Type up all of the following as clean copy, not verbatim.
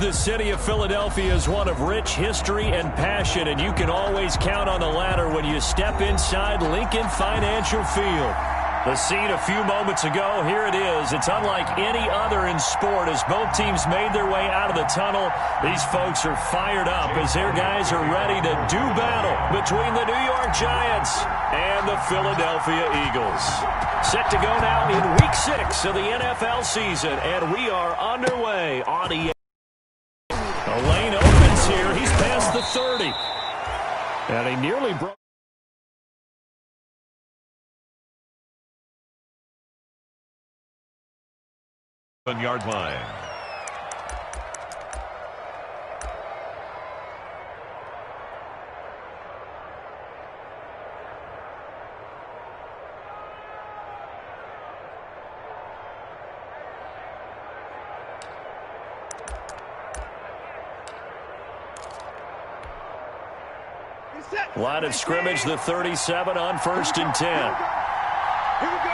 The city of Philadelphia is one of rich history and passion, and you can always count on the latter when you step inside Lincoln Financial Field. The scene a few moments ago, here it is. It's unlike any other in sport as both teams made their way out of the tunnel. These folks are fired up as their guys are ready to do battle between the New York Giants and the Philadelphia Eagles. Set to go now in Week 6 of the NFL season, and we are underway on the The lane opens here. He's past the 30. And he nearly broke. Yard line. Line of scrimmage, the 37 on 1st and 10. Here we go.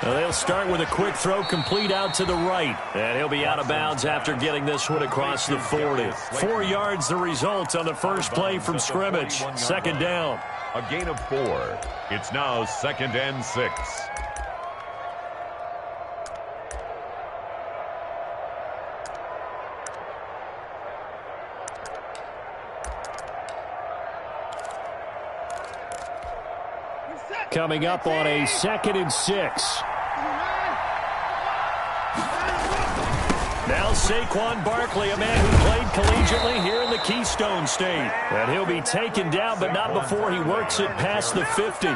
57. They'll start with a quick throw complete out to the right. And he'll be out of bounds after getting this one across the 40. 4 yards the result on the first play from scrimmage. 2nd down. A gain of 4. It's now 2nd and 6. Coming up on a 2nd and 6. Now Saquon Barkley, a man who played collegiately here in the Keystone State. And he'll be taken down, but not before he works it past the 50.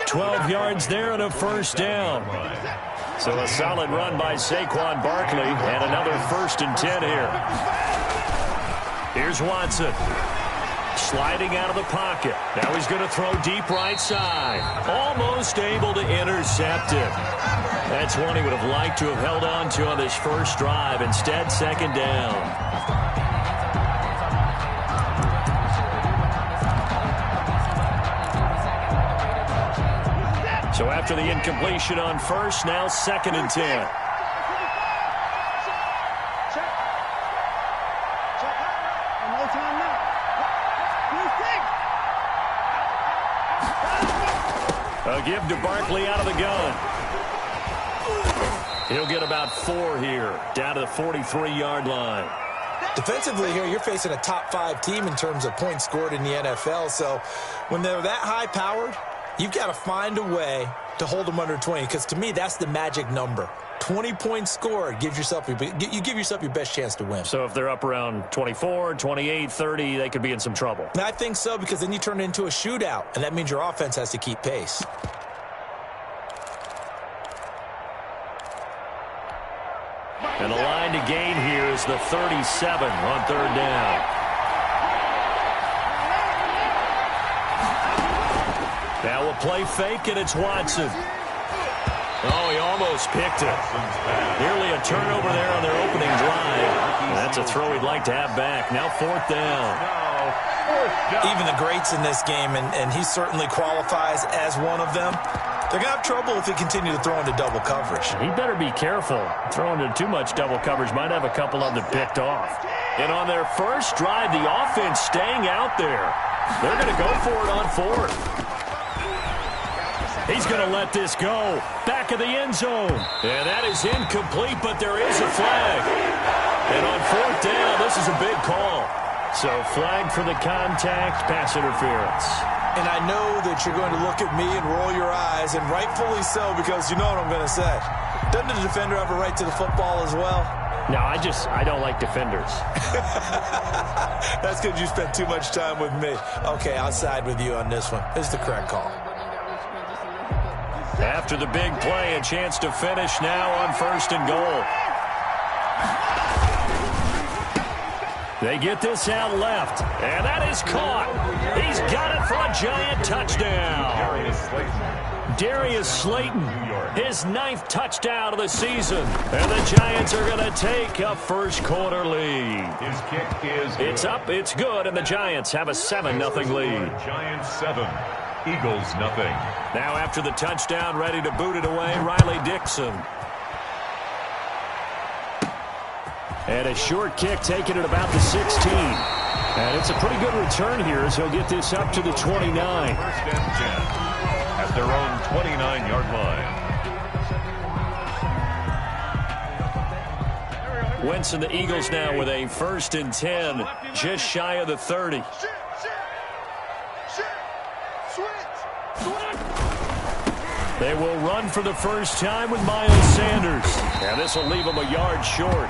12 yards there and a 1st down. So a solid run by Saquon Barkley and another 1st and 10 here. Here's Watson. Sliding out of the pocket. Now he's going to throw deep right side. Almost able to intercept it. That's one he would have liked to have held on to on this first drive. Instead, 2nd down. So after the incompletion on 1st, now 2nd and 10. A give to Barkley out of the gun. He'll get about 4 here, down to the 43-yard line. Defensively here, you're facing a top 5 team in terms of points scored in the NFL. So when they're that high-powered, you've got to find a way to hold them under 20. Because to me, that's the magic number. 20 points scored gives yourself you give yourself your best chance to win. So if they're up around 24, 28, 30, they could be in some trouble. I think so, because then you turn it into a shootout, and that means your offense has to keep pace. And the line to gain here is the 37 on 3rd down. Now we'll play fake, and it's Watson. Oh, he almost picked it. Nearly a turnover there on their opening drive. That's a throw he'd like to have back. Now 4th down. Even the greats in this game, and he certainly qualifies as one of them, they're going to have trouble if they continue to throw into double coverage. He better be careful. Throwing into too much double coverage might have a couple of them picked off. And on their first drive, the offense staying out there. They're going to go for it on 4th. He's going to let this go. Back of the end zone. And that is incomplete, but there is a flag. And on 4th down, this is a big call. So flag for the contact, pass interference. And I know that you're going to look at me and roll your eyes, and rightfully so, because you know what I'm going to say. Doesn't the defender have a right to the football as well? No, I don't like defenders. That's because you spent too much time with me. Okay, I'll side with you on this one. This is the correct call. After the big play, a chance to finish now on 1st and goal. They get this out left, and that is caught. He's got it for a Giant touchdown. Darius Slayton, his 9th touchdown of the season. And the Giants are going to take a first-quarter lead. His kick is good. It's up, it's good, and the Giants have a 7-0 lead. Giants 7, Eagles nothing. Now after the touchdown, ready to boot it away, Riley Dixon. And a short kick taken at about the 16. And it's a pretty good return here as he'll get this up to the 29. First and 10 at their own 29-yard line. Wentz and the Eagles now with a first and 10, just shy of the 30. They will run for the first time with Miles Sanders. And this will leave them a yard short.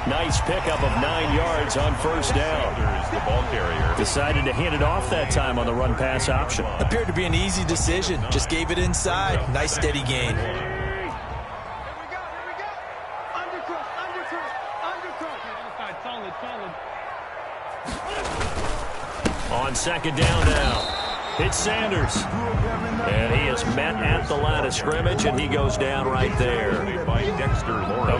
Nice pickup of 9 yards on first down. Sanders, the ball carrier. Decided to hand it off that time on the run-pass option. Appeared to be an easy decision. Just gave it inside. Nice steady gain. On second down now. It's Sanders. And he is met at the line of scrimmage, and he goes down right there.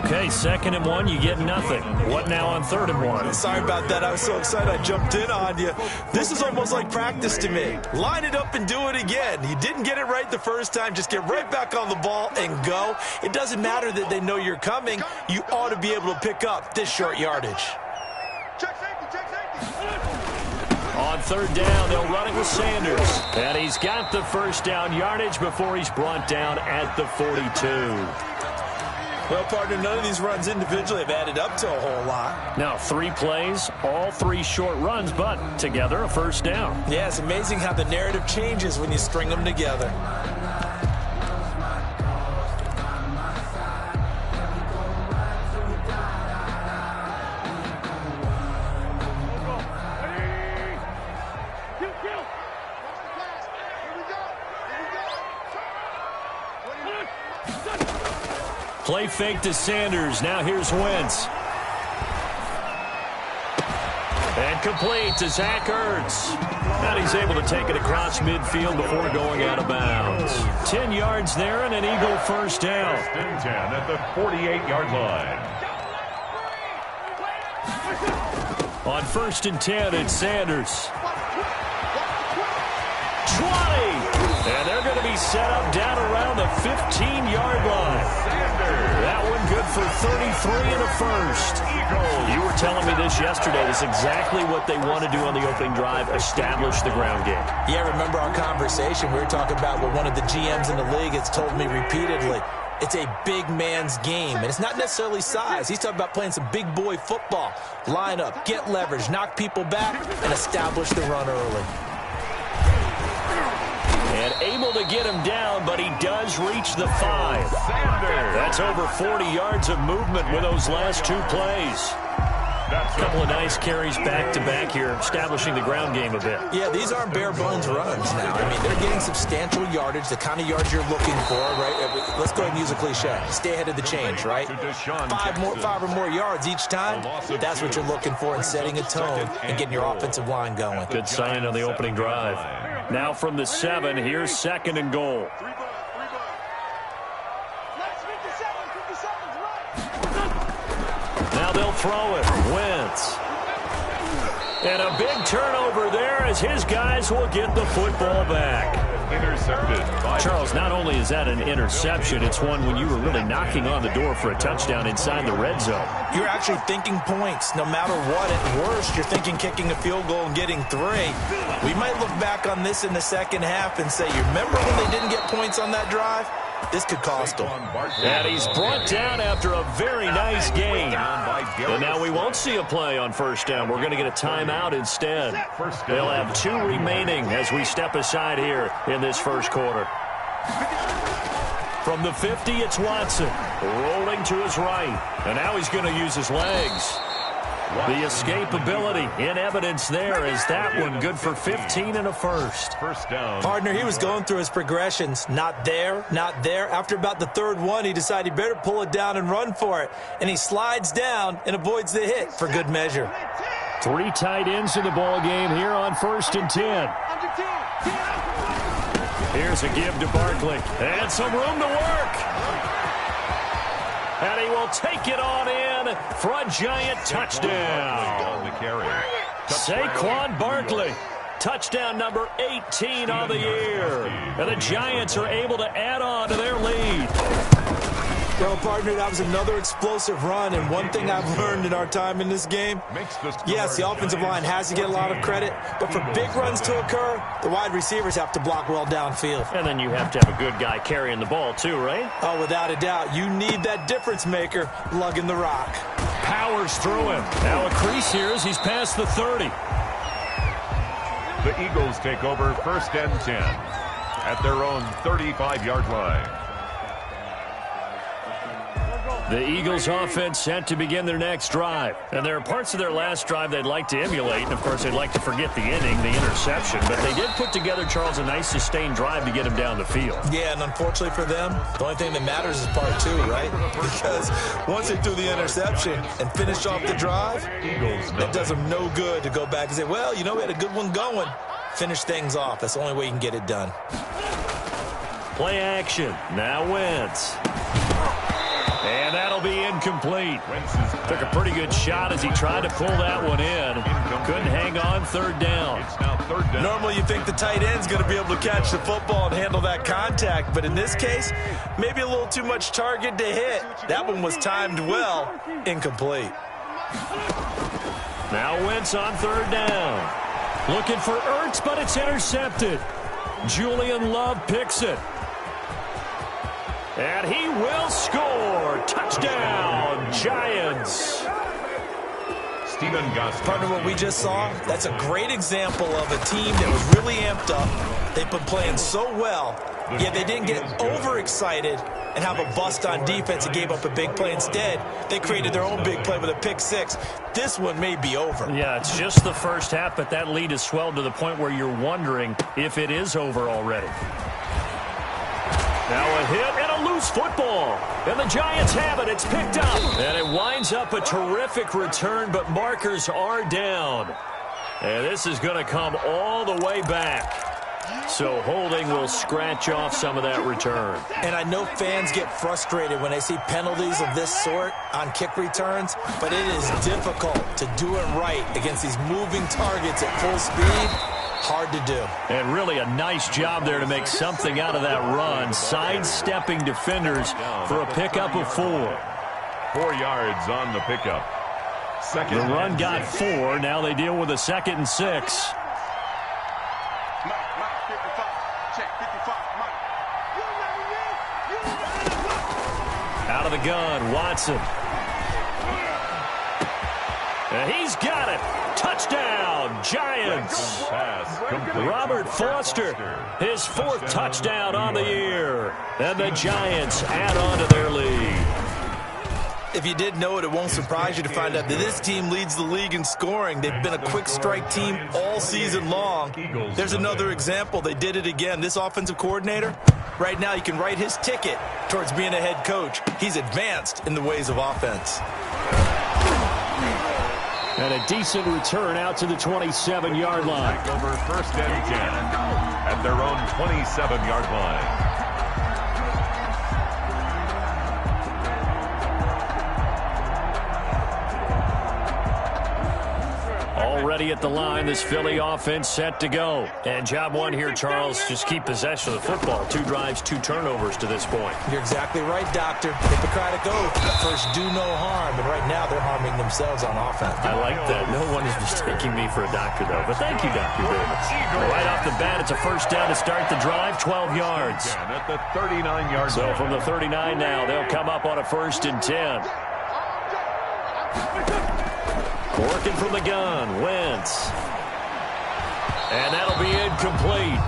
Okay, 2nd and 1, you get nothing. What now on 3rd and 1? Sorry about that. I was so excited I jumped in on you. This is almost like practice to me. Line it up and do it again. You didn't get it right the first time. Just get right back on the ball and go. It doesn't matter that they know you're coming. You ought to be able to pick up this short yardage. On 3rd down, they'll run it with Sanders. And he's got the first down yardage before he's brought down at the 42. Well, partner, none of these runs individually have added up to a whole lot. Now, 3 plays, all 3 short runs, but together a first down. Yeah, it's amazing how the narrative changes when you string them together. Play fake to Sanders. Now here's Wentz. And complete to Zach Ertz. And he's able to take it across midfield before going out of bounds. 10 yards there and an Eagle first down. First and 10 at the 48-yard line. On 1st and 10, it's Sanders. 20. And they're going to be set up down around the 15-yard line. That one good for 33 and a first. You were telling me this yesterday. That's exactly what they want to do on the opening drive, establish the ground game. Yeah, remember our conversation. We were talking about what one of the GMs in the league has told me repeatedly. It's a big man's game, and it's not necessarily size. He's talking about playing some big boy football. Line up, get leverage, knock people back, and establish the run early. And able to get him down, but he does reach the 5. That's over 40 yards of movement with those last 2 plays. A couple of nice carries back-to-back here, establishing the ground game a bit. Yeah, these aren't bare-bones runs now. I mean, they're getting substantial yardage, the kind of yards you're looking for, right? Let's go ahead and use a cliche. Stay ahead of the change, right? 5 or more yards each time. That's what you're looking for in setting a tone and getting your offensive line going. Good sign on the opening drive. Now from the 7, here's 2nd and goal. Now they'll throw it. Wentz. And a big turnover there as his guys will get the football back. Intercepted. Charles, not only is that an interception, it's one when you were really knocking on the door for a touchdown inside the red zone. You're actually thinking points. No matter what, at worst, you're thinking kicking a field goal and getting 3. We might look back on this in the second half and say, you remember when they didn't get points on that drive? This could cost them. And he's brought down after a very nice gain. And now we won't see a play on first down. We're going to get a timeout instead. They'll have 2 remaining as we step aside here in this first quarter. From the 50, it's Watson. Rolling to his right. And now he's going to use his legs. The escapability in evidence there is that one good for 15 and a first. First down. Partner, he was going through his progressions. Not there, not there. After about the 3rd one, he decided he better pull it down and run for it. And he slides down and avoids the hit for good measure. 3 tight ends in the ball game here on 1st and 10. Here's a give to Barkley. And some room to work. And he will take it on in for a giant touchdown. Saquon Barkley, touchdown number 18 on the year. And the Giants are able to add on to their lead. Well, partner, that was another explosive run, and one thing I've learned in our time in this game, yes, the offensive line has to get a lot of credit, but for big runs to occur, the wide receivers have to block well downfield. And then you have to have a good guy carrying the ball too, right? Oh, without a doubt. You need that difference maker lugging the rock. Powers through him. Now a crease here as he's past the 30. The Eagles take over 1st and 10 at their own 35-yard line. The Eagles offense set to begin their next drive. And there are parts of their last drive they'd like to emulate. And, of course, they'd like to forget the inning, the interception. But they did put together, Charles, a nice sustained drive to get him down the field. Yeah, and unfortunately for them, the only thing that matters is part two, right? Because once they threw the interception and finished off the drive, that does them no good to go back and say, well, you know, we had a good one going. Finish things off. That's the only way you can get it done. Play action. Now Wentz. And that'll be incomplete. Took a pretty good shot as he tried to pull that one in. Couldn't hang on. 3rd down. Normally you think the tight end's going to be able to catch the football and handle that contact, but in this case, maybe a little too much target to hit. That one was timed well. Incomplete. Now Wentz on 3rd down. Looking for Ertz, but it's intercepted. Julian Love picks it. And he will score. Touchdown, Giants. Partner, what we just saw, that's a great example of a team that was really amped up. They've been playing so well, yet they didn't get overexcited and have a bust on defense and gave up a big play. Instead, they created their own big play with a pick six. This one may be over. Yeah, it's just the first half, but that lead has swelled to the point where you're wondering if it is over already. Now a hit and a loose football. And the Giants have it. It's picked up. And it winds up a terrific return, but markers are down. And this is going to come all the way back. So holding will scratch off some of that return. And I know fans get frustrated when they see penalties of this sort on kick returns, but it is difficult to do it right against these moving targets at full speed. Hard to do. And really a nice job there to make something out of that run, sidestepping defenders for a pickup of 4. 4 yards on the pickup. The run got 4. Now they deal with a 2nd and 6. Out of the gun, Watson. And he's got it. Touchdown, Giants. Robert Foster, his 4th touchdown on the year. And the Giants add on to their lead. If you didn't know it, it won't surprise you to find out that this team leads the league in scoring. They've been a quick strike team all season long. There's another example. They did it again. This offensive coordinator, right now you can write his ticket towards being a head coach. He's advanced in the ways of offense. And a decent return out to the 27-yard line. Over 1st and 10 at their own 27-yard line. Already at the line, this Philly offense set to go. And job one here, Charles, just keep possession of the football. 2 drives, 2 turnovers to this point. You're exactly right, Doctor. Hippocratic oath. First, do no harm. And right now, they're harming themselves on offense. I like that. No one is mistaking me for a doctor, though. But thank you, Dr. Davis. Right off the bat, it's a 1st down to start the drive, 12 yards. At the 39-yard So from the 39 now, they'll come up on a 1st and 10. Working from the gun, Wentz. And that'll be incomplete.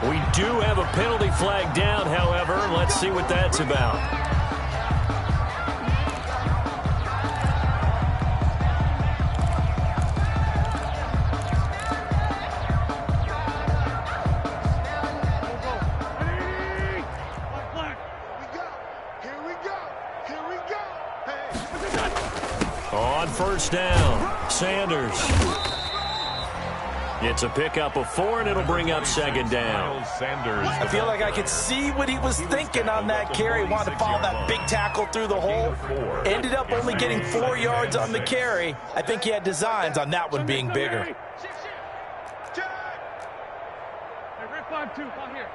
We do have a penalty flag down, however. Let's see what that's about. On 1st down, Sanders. It's a pickup of 4, and it'll bring up 2nd down. I feel like I could see what he was thinking on that carry. Wanted to follow that big tackle through the hole. Ended up only getting 4 yards on the carry. I think he had designs on that one being bigger. Hey, Red 5-2, out here.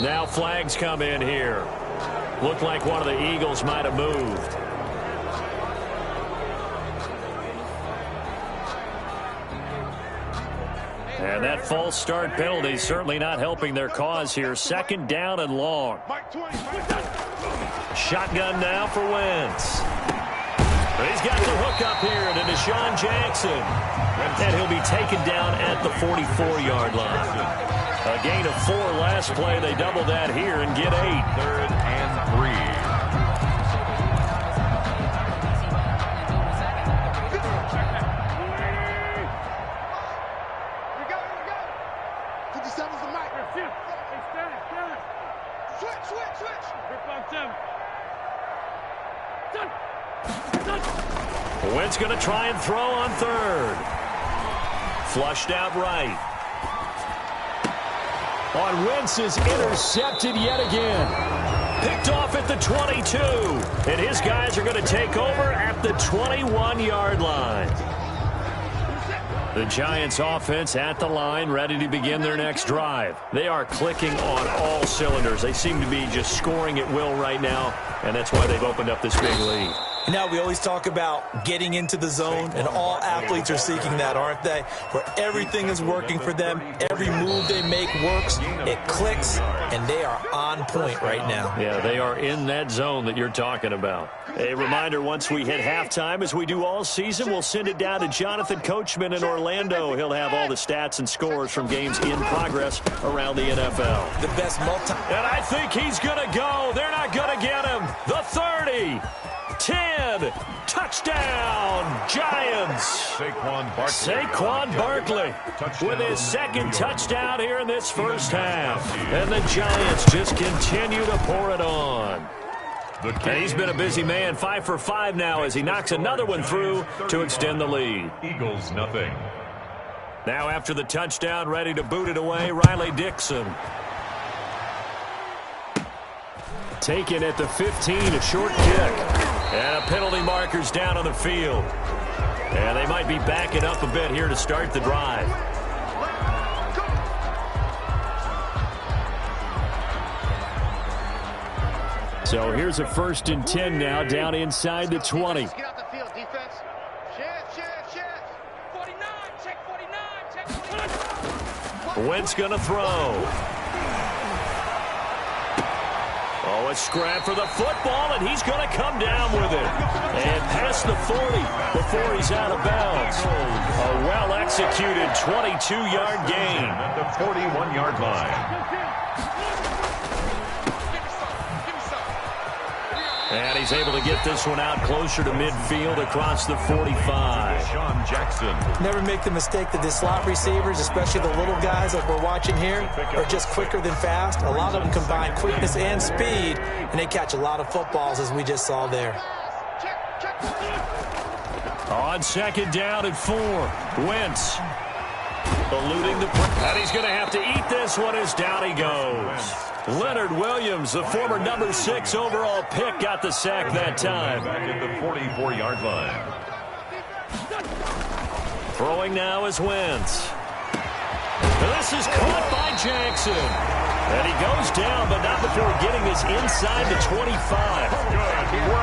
Now flags come in here. Looked like one of the Eagles might have moved. And that false start penalty certainly not helping their cause here. Second down and long. Shotgun now for Wentz. He's got the hook up here to Deshaun Jackson. And he'll be taken down at the 44-yard line. A gain of 4 last play. They double that here and get 8. 3rd and 3. Wentz going to try and throw on 3rd. Flushed out right. On Wentz is intercepted yet again. Picked off at the 22. And his guys are going to take over at the 21-yard line. The Giants offense at the line, ready to begin their next drive. They are clicking on all cylinders. They seem to be just scoring at will right now, and that's why they've opened up this big lead. Now, we always talk about getting into the zone, and all athletes are seeking that, aren't they? Where everything is working for them, every move they make works, it clicks, and they are on point right now. Yeah, they are in that zone that you're talking about. A reminder, once we hit halftime, as we do all season, we'll send it down to Jonathan Coachman in Orlando. He'll have all the stats and scores from games in progress around the NFL. The best And I think he's going to go. They're not going to get him. The 30. 10, touchdown, Giants. Saquon Barkley with his second touchdown here in this first half. And the Giants just continue to pour it on. And he's been a busy man, 5 for 5 now as he knocks another one through to extend the lead. Eagles nothing. Now after the touchdown, ready to boot it away, Riley Dixon. Taken at the 15, a short kick. And a penalty marker's down on the field. And they might be backing up a bit here to start the drive. So here's a 1st and 10 now, down inside the 20. Get out the field, defense. Shift. 49, check 49. Wentz going to throw. Oh, a scrap for the football, and he's going to come down with it. And past the 40 before he's out of bounds. A well-executed 22-yard gain. At the 41-yard line. And he's able to get this one out closer to midfield across the 45. Deshaun Jackson. Never make the mistake that the slot receivers, especially the little guys like we're watching here, are just quicker than fast. A lot of them combine quickness and speed, and they catch a lot of footballs, as we just saw there. On 2nd down and 4, Wentz eluding the play. And he's going to have to eat this one as down he goes. Leonard Williams, the former number 6 overall pick, got the sack that time. Back at the 44-yard line. Throwing now is Wentz. And this is caught by Jackson. And he goes down, but not before getting this inside the 25.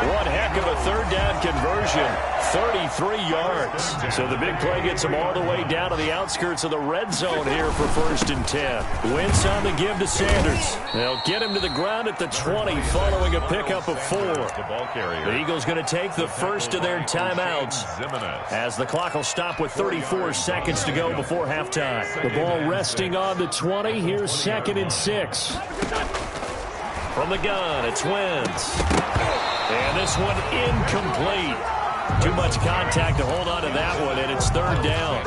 One heck of a 3rd down conversion. 33 yards. So the big play gets him all the way down to the outskirts of the red zone here for 1st and 10. Wentz on the give to Sanders. They'll get him to the ground at the 20 following a pickup of 4. The Eagles going to take the first of their timeouts as the clock will stop with 34 seconds to go before halftime. The ball resting on the 20. Here's 2nd and 6. From the gun, it's Wentz. And this one incomplete. Too much contact to hold on to that one, and it's 3rd down.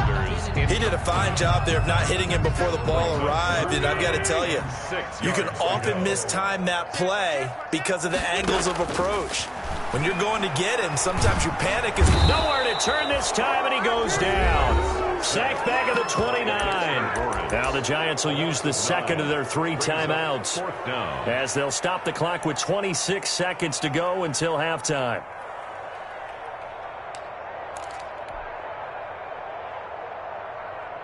He did a fine job there of not hitting him before the ball arrived, and I've got to tell you, you can often mistime that play because of the angles of approach. When you're going to get him, sometimes your panic is nowhere to turn this time, and he goes down. Sacked back at the 29. Now the Giants will use the 2nd of their 3 timeouts as they'll stop the clock with 26 seconds to go until halftime.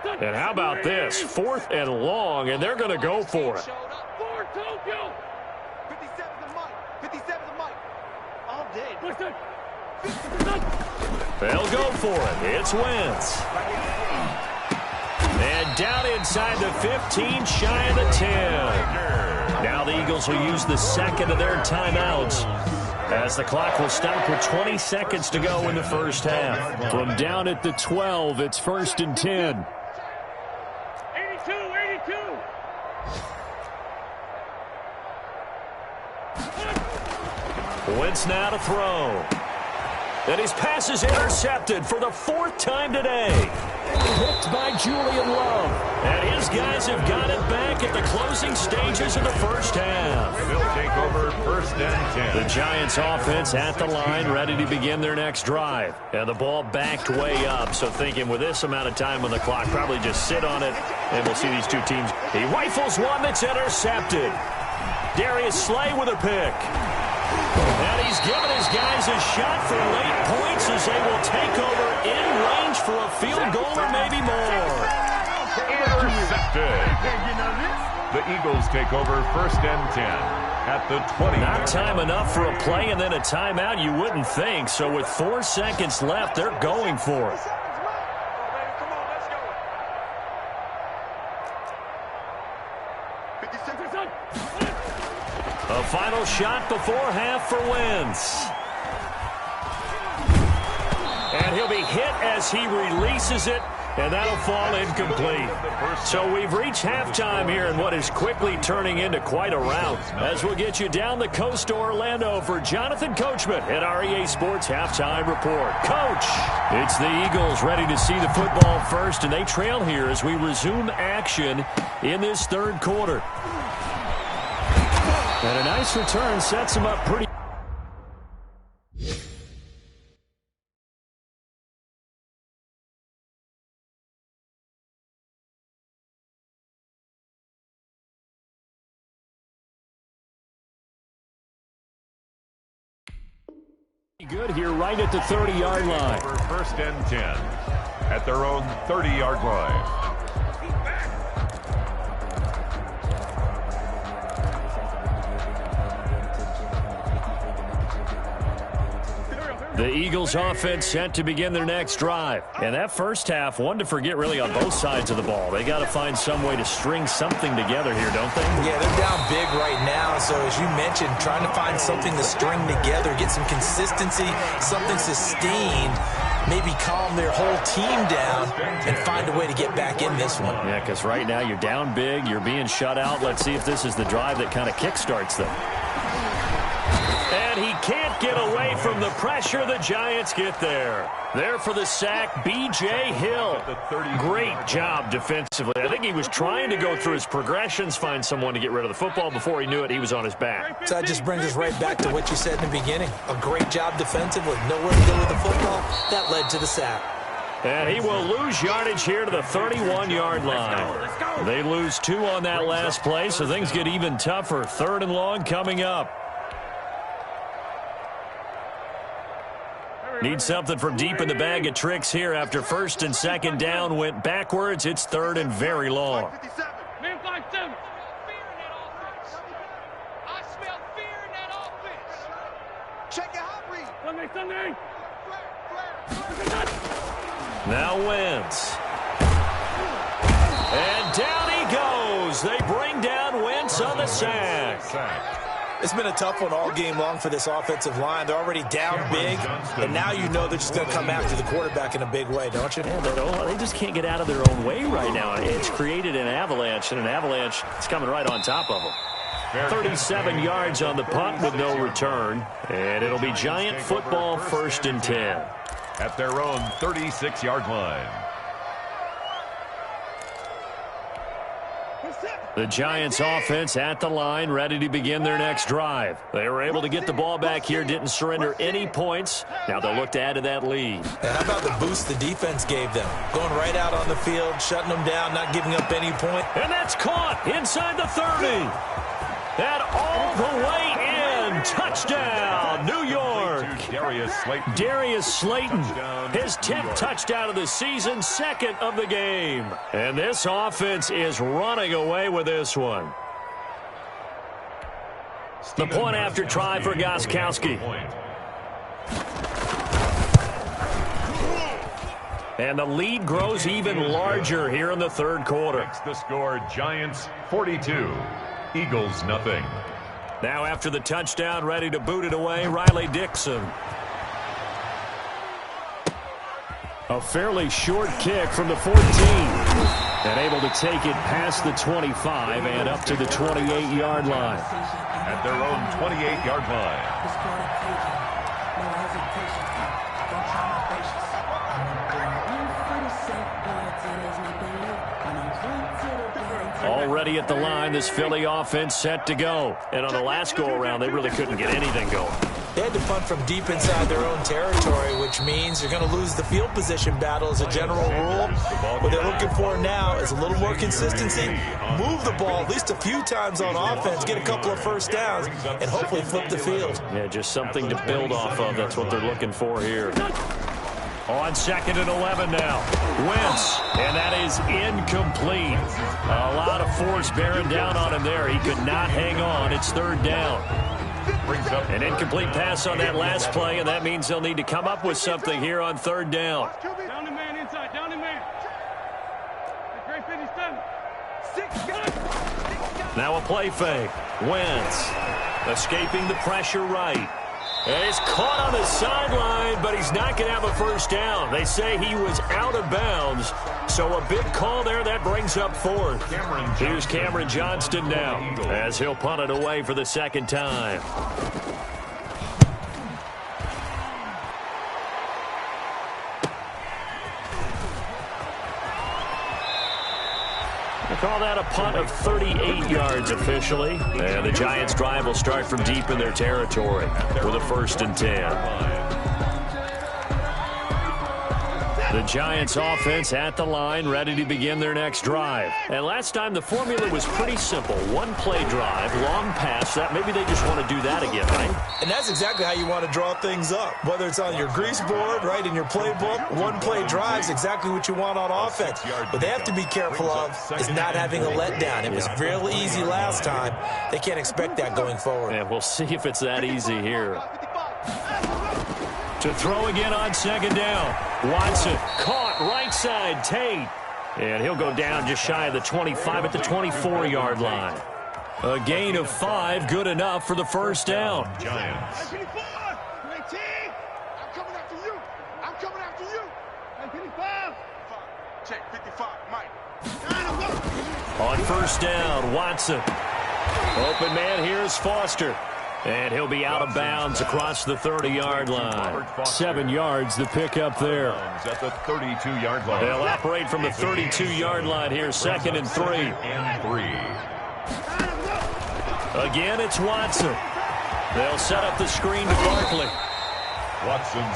And how about this? 4th and long, and they're going to go for it. 57 They'll go for it. It's Wentz. And down inside the 15, shy of the 10. Now the Eagles will use the second of their timeouts, as the clock will stop with 20 seconds to go in the first half. From down at the 12, it's 1st and 10. 82. Wentz now to throw. And his pass is intercepted for the 4th time today. Picked by Julian Love. And his guys have got it back at the closing stages of the first half. They'll take over 1st and 10. The Giants offense at the line, ready to begin their next drive. And the ball backed way up, so thinking with this amount of time on the clock, probably just sit on it, and we'll see these two teams. He rifles one that's intercepted. Darius Slay with a pick. And he's given his guys a shot for late points as they will take over in range for a field goal or maybe more. Intercepted. The Eagles take over 1st and 10 at the 20. Not time enough for a play and then a timeout, you wouldn't think. So with 4 seconds left, they're going for it. A final shot before half for Wentz. And he'll be hit as he releases it, and that'll fall incomplete. So we've reached halftime here in what is quickly turning into quite a rout, as we'll get you down the coast to Orlando for Jonathan Coachman at our EA Sports Halftime Report. Coach, it's the Eagles ready to see the football first, and they trail here as we resume action in this 3rd quarter. And a nice return sets him up pretty. Good here right at the 30-yard line. For 1st and 10 at their own 30-yard line. The Eagles offense set to begin their next drive. And that first half, one to forget really on both sides of the ball. They got to find some way to string something together here, don't they? Yeah, they're down big right now. So as you mentioned, trying to find something to string together, get some consistency, something sustained, maybe calm their whole team down and find a way to get back in this one. Yeah, because right now you're down big, you're being shut out. Let's see if this is the drive that kind of kickstarts them. And he can't get away from the pressure. The Giants get there. There for the sack, B.J. Hill. Great job defensively. I think he was trying to go through his progressions, find someone to get rid of the football. Before he knew it, he was on his back. So that just brings us right back to what you said in the beginning. A great job defensively. Nowhere to go with the football. That led to the sack. And he will lose yardage here to the 31-yard line. They lose 2 on that last play, so things get even tougher. 3rd and long coming up. Need something from deep in the bag of tricks here after 1st and 2nd down went backwards. It's 3rd and very long. I smell fear in that offense. Check your hot read. Sunday. Now Wentz. And down he goes. They bring down Wentz on the sack. It's been a tough one all game long for this offensive line. They're already down big, and now you know they're just going to come after the quarterback in a big way, don't you? Yeah, they just can't get out of their own way right now. It's created an avalanche, and an avalanche is coming right on top of them. 37 yards on the punt with no return, and it'll be Giant football 1st and 10. At their own 36-yard line. The Giants offense at the line, ready to begin their next drive. They were able to get the ball back here, didn't surrender any points. Now they'll look to add to that lead. And how about the boost the defense gave them? Going right out on the field, shutting them down, not giving up any point. And that's caught inside the 30. And all the way in. and touchdown, New York. Darius Slayton, his 10th touchdown of the season, 2nd of the game. And this offense is running away with this one. The point after try for Gostkowski. And the lead grows even larger here in the third quarter. Makes the score Giants 42, Eagles nothing. Now after the touchdown, ready to boot it away, Riley Dixon. A fairly short kick from the 14. And able to take it past the 25 and up to the 28-yard line. At their own 28-yard line. Already at the line, this Philly offense set to go. And on the last go-around, they really couldn't get anything going. They had to punt from deep inside their own territory, which means you're going to lose the field position battle as a general rule. What they're looking for now is a little more consistency. Move the ball at least a few times on offense, get a couple of first downs, and hopefully flip the field. Yeah, just something to build off of. That's what they're looking for here. On 2nd and 11 now. Wentz, and that is incomplete. A lot of force bearing down on him there. He could not hang on. It's 3rd down. An incomplete pass on that last play, and that means they'll need to come up with something here on 3rd down. Down the man inside, down the man. Great finish done. Now a play fake. Wentz escaping the pressure right. And he's caught on the sideline, but he's not going to have a first down. They say he was out of bounds. So a big call there. That brings up 4th. Here's Cameron Johnston now as he'll punt it away for the 2nd time. We'll call that a punt of 38 yards officially. And the Giants' drive will start from deep in their territory with a 1st and 10. The Giants offense at the line, ready to begin their next drive. And last time the formula was pretty simple. One play drive, long pass. That maybe they just want to do that again, right? And that's exactly how you want to draw things up. Whether it's on your grease board, right, in your playbook, one play drive is exactly what you want on offense. What they have to be careful of is not having a letdown. It was real easy last time. They can't expect that going forward. And we'll see if it's that easy here. To throw again on 2nd down. Watson caught right side. Tate. And he'll go down just shy of the 25 at the 24-yard line. A gain of 5, good enough for the 1st down. Giants. I'm coming after you. I'm coming after you. 55. Check 55, Mike. On 1st down, Watson. Open man here is Foster. And he'll be out of bounds across the 30-yard line. 7 yards the pickup there. At the 32-yard line. They'll operate from the 32-yard line here, 2nd and 3. Again, it's Watson. They'll set up the screen to Barkley.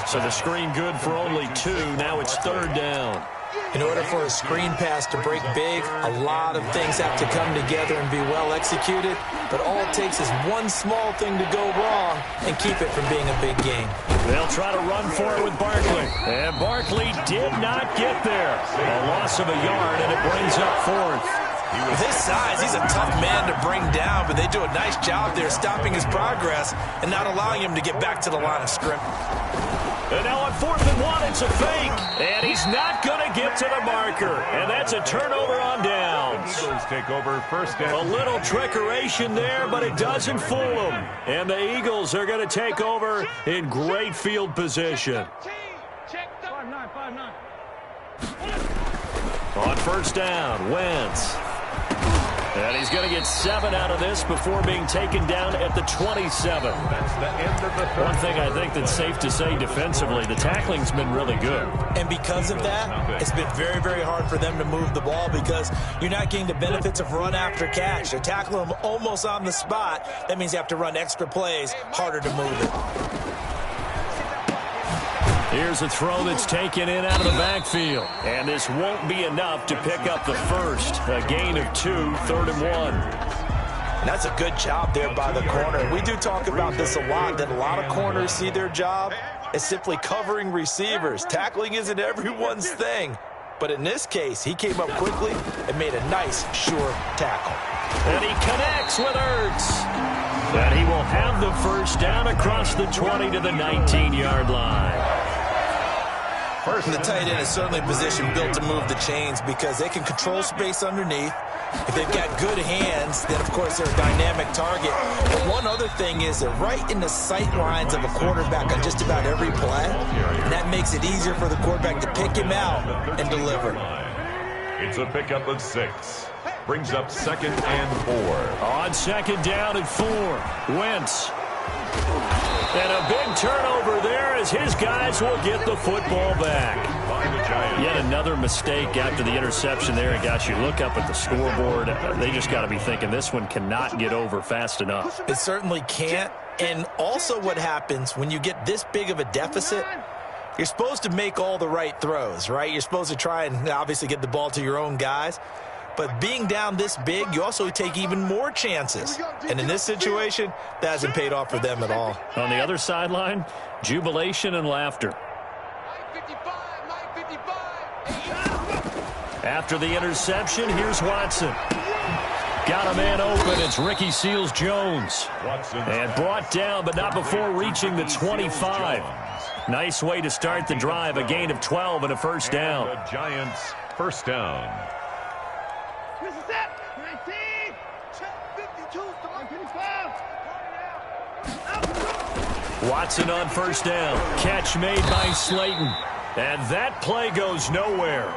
So the screen good for only 2. Now it's 3rd down. In order for a screen pass to break big, a lot of things have to come together and be well executed. But all it takes is one small thing to go wrong and keep it from being a big game. They'll try to run for it with Barkley. And Barkley did not get there. A loss of a yard, and it brings up 4th. With his size, he's a tough man to bring down, but they do a nice job there stopping his progress and not allowing him to get back to the line of scrimmage. And now on 4th and 1, it's a fake. And he's not going to get to the marker. And that's a turnover on downs. Eagles take over 1st and a little trickeration there, but it doesn't fool them. And the Eagles are going to take over in great field position. On 1st down, Wentz. And he's going to get 7 out of this before being taken down at the 27. That's the end of the third. One thing I think that's safe to say defensively, the tackling's been really good. And because of that, it's been very, very hard for them to move the ball because you're not getting the benefits of run after catch. They're tackling them almost on the spot. That means you have to run extra plays, harder to move it. Here's a throw that's taken in out of the backfield. And this won't be enough to pick up the first. A gain of 2, 3rd and 1. That's a good job there by the corner. We do talk about this a lot, that a lot of corners see their job as simply covering receivers. Tackling isn't everyone's thing. But in this case, he came up quickly and made a nice, sure tackle. And he connects with Ertz. And he will have the first down across the 20 to the 19-yard line. And the tight end is certainly a position built to move the chains because they can control space underneath. If they've got good hands, then, of course, they're a dynamic target. But one other thing is they're right in the sight lines of a quarterback on just about every play. And that makes it easier for the quarterback to pick him out and deliver. It's a pickup of 6. Brings up 2nd and 4. On 2nd down and 4. Wentz. And a big turnover there as his guys will get the football back. Yet another mistake after the interception there. And gosh, you look up at the scoreboard, they just got to be thinking this one cannot get over fast enough. It certainly can't. And also what happens when you get this big of a deficit, you're supposed to make all the right throws, right? You're supposed to try and obviously get the ball to your own guys. But being down this big, you also take even more chances. And in this situation, that hasn't paid off for them at all. On the other sideline, jubilation and laughter. After the interception, here's Watson. Got a man open. It's Ricky Seals-Jones. And brought down, but not before reaching the 25. Nice way to start the drive. A gain of 12 and a first down. The Giants' first down. Watson on first down. Catch made by Slayton. And that play goes nowhere.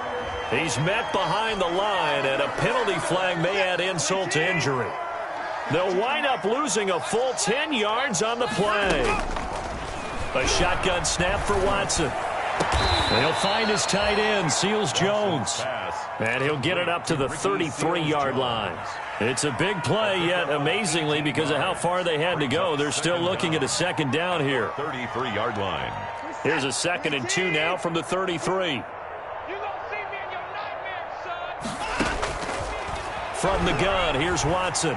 He's met behind the line, and a penalty flag may add insult to injury. They'll wind up losing a full 10 yards on the play. A shotgun snap for Watson. And he'll find his tight end, Seals-Jones. And he'll get it up to the 33-yard line. It's a big play, yet amazingly, because of how far they had to go, they're still looking at a second down here. 33-yard line. Here's a 2nd and 2 now from the 33. From the gun, here's Watson.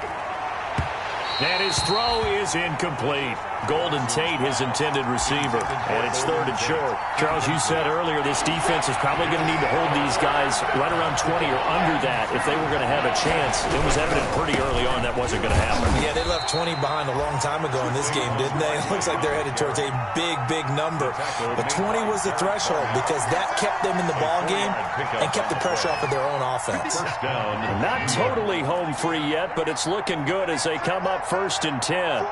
And his throw is incomplete. Golden Tate, his intended receiver. And it's 3rd and short. Charles, you said earlier this defense is probably going to need to hold these guys right around 20 or under that if they were going to have a chance. It was evident pretty early on that wasn't going to happen. Yeah, they left 20 behind a long time ago in this game, didn't they? It looks like they're headed towards a big, big number. But 20 was the threshold because that kept them in the ball game and kept the pressure off of their own offense. Not totally home free yet, but it's looking good as they come up 1st and 10.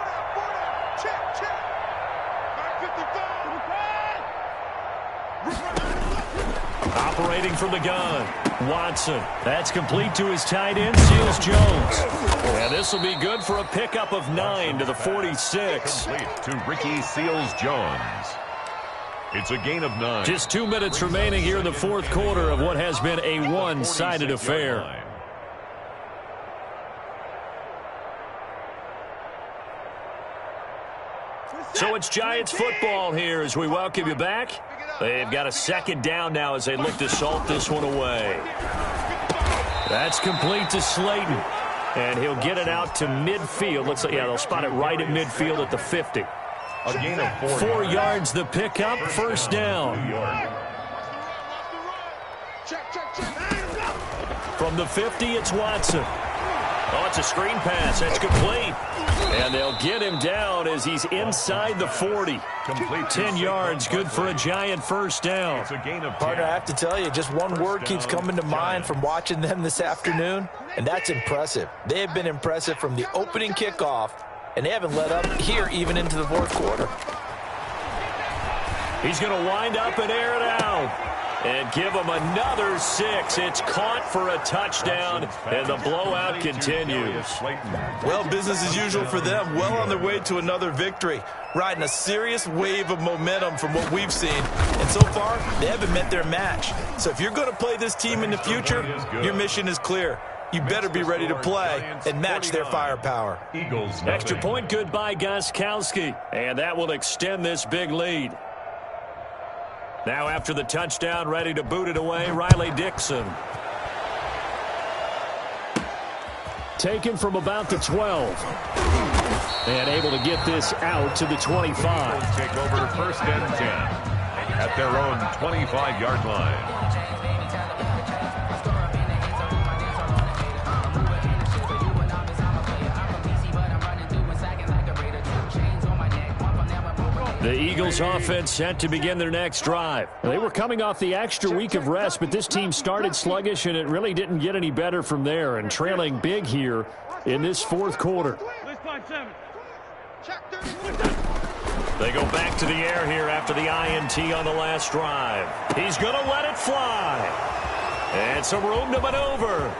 Operating from the gun, Watson. That's complete to his tight end, Seals-Jones. And this will be good for a pickup of 9 to the 46. Complete to Ricky Seals-Jones. It's a gain of 9. Just 2 minutes remaining here in the 4th quarter of what has been a one-sided affair. So it's Giants football here as we welcome you back. They've got a 2nd down now as they look to salt this one away. That's complete to Slayton. And he'll get it out to midfield. Looks like, yeah, they'll spot it right at midfield at the 50. A gain of 4 yards the pickup, first down. From the 50, it's Watson. Oh, it's a screen pass. That's complete. And they'll get him down as he's inside the 40. Complete 10 yards, good for a Giant first down. It's a gain of 10. Partner, I have to tell you, just one word keeps coming to mind from watching them this afternoon, and that's impressive. They have been impressive from the opening kickoff, and they haven't let up here even into the 4th quarter. He's going to wind up and air it out. And give him another 6. It's caught for a touchdown, and the blowout continues. Well, business as usual for them. Well on their way to another victory. Riding a serious wave of momentum from what we've seen. And so far, they haven't met their match. So if you're going to play this team in the future, your mission is clear. You better be ready to play and match their firepower. Eagles. Extra point good by Gostkowski. And that will extend this big lead. Now after the touchdown, ready to boot it away, Riley Dixon. taken from about the 12. And able to get this out to the 25. Take over first and 10 at their own 25-yard line. The Eagles offense set to begin their next drive. They were coming off the extra week of rest, but this team started sluggish, and it really didn't get any better from there, and trailing big here in this fourth quarter. They go back to the air here after the INT on the last drive. He's going to let it fly. And some room to maneuver.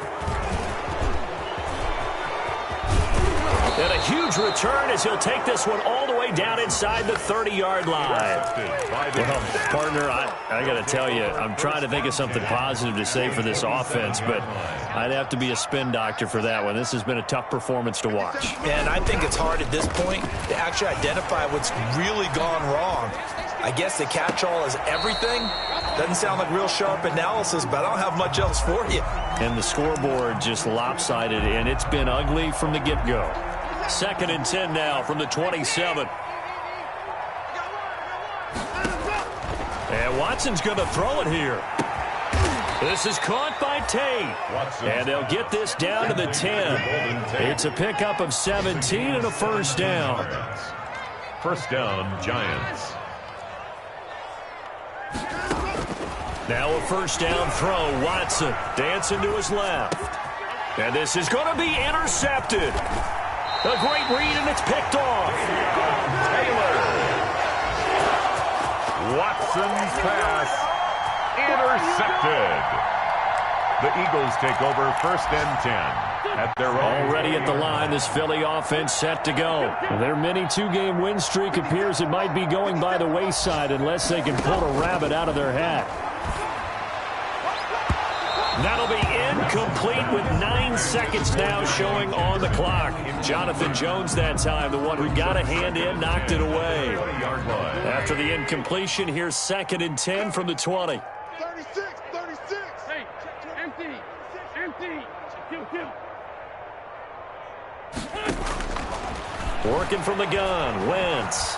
And a huge return as he'll take this one all the way down inside the 30-yard line. Well, partner, I got to tell you, I'm trying to think of something positive to say for this offense, but I'd have to be a spin doctor for that one. This has been a tough performance to watch. And I think it's hard at this point to actually identify what's really gone wrong. I guess the catch-all is everything. Doesn't sound like real sharp analysis, but I don't have much else for you. And the scoreboard just lopsided, and it's been ugly from the get-go. 2nd and 10 now from the 27. And Watson's going to throw it here. This is caught by Tate. And they'll get this down to the 10. It's a pickup of 17 and a first down. First down, Giants. Now a first down throw. Watson dancing to his left. And this is going to be intercepted. A great read, and it's picked off. Taylor. Watson's pass intercepted. The Eagles take over first and 10 at their own. Already at the line, this Philly offense set to go. Their mini two-game win streak appears it might be going by the wayside unless they can pull a rabbit out of their hat. That'll be incomplete with 9 seconds now showing on the clock. Jonathan Jones that time, the one who got a hand in, knocked it away. After the incompletion, here's 2nd and 10 from the 20. 36. Hey, empty. Working from the gun, Wentz.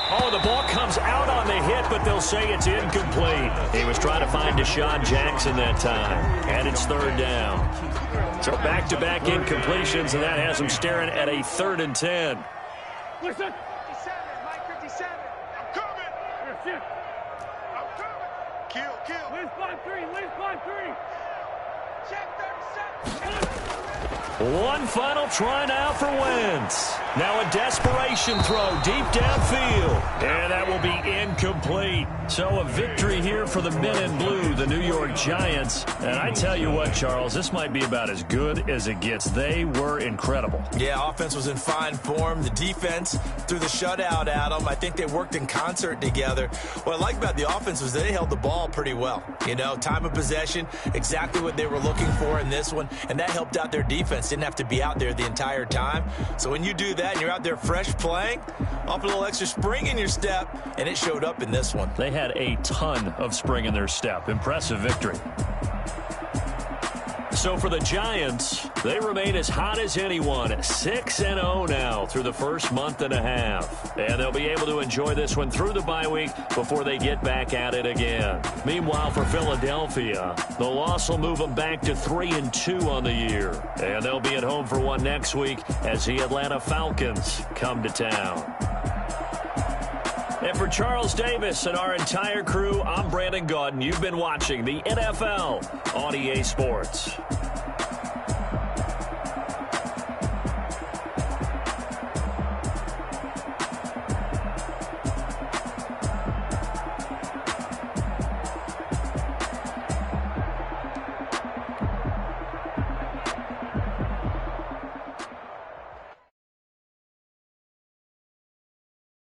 Oh, the ball comes out on the hit, but they'll say it's incomplete. He was trying to find Deshaun Jackson that time, and it's 3rd down. So back-to-back incompletions, and that has him staring at a 3rd and 10. Listen. 57, Mike 57. I'm coming. Kill. Liz 5-3. Check 37. One final try now for Wentz. Now a desperation throw deep downfield. And that will be incomplete. So a victory here for the men in blue, the New York Giants. And I tell you what, Charles, this might be about as good as it gets. They were incredible. Yeah, offense was in fine form. The defense threw the shutout at them. I think they worked in concert together. What I like about the offense was they held the ball pretty well. You know, time of possession, exactly what they were looking for in this one. And that helped out their defense. Didn't have to be out there the entire time. So when you do that and you're out there fresh playing, off a little extra spring in your step, and it showed up in this one. They had a ton of spring in their step. Impressive victory. So for the Giants, they remain as hot as anyone. 6-0 now through the first month and a half. And they'll be able to enjoy this one through the bye week before they get back at it again. Meanwhile, for Philadelphia, the loss will move them back to 3-2 on the year. And they'll be at home for one next week as the Atlanta Falcons come to town. And for Charles Davis and our entire crew, I'm Brandon Gaudin. You've been watching the NFL on EA Sports.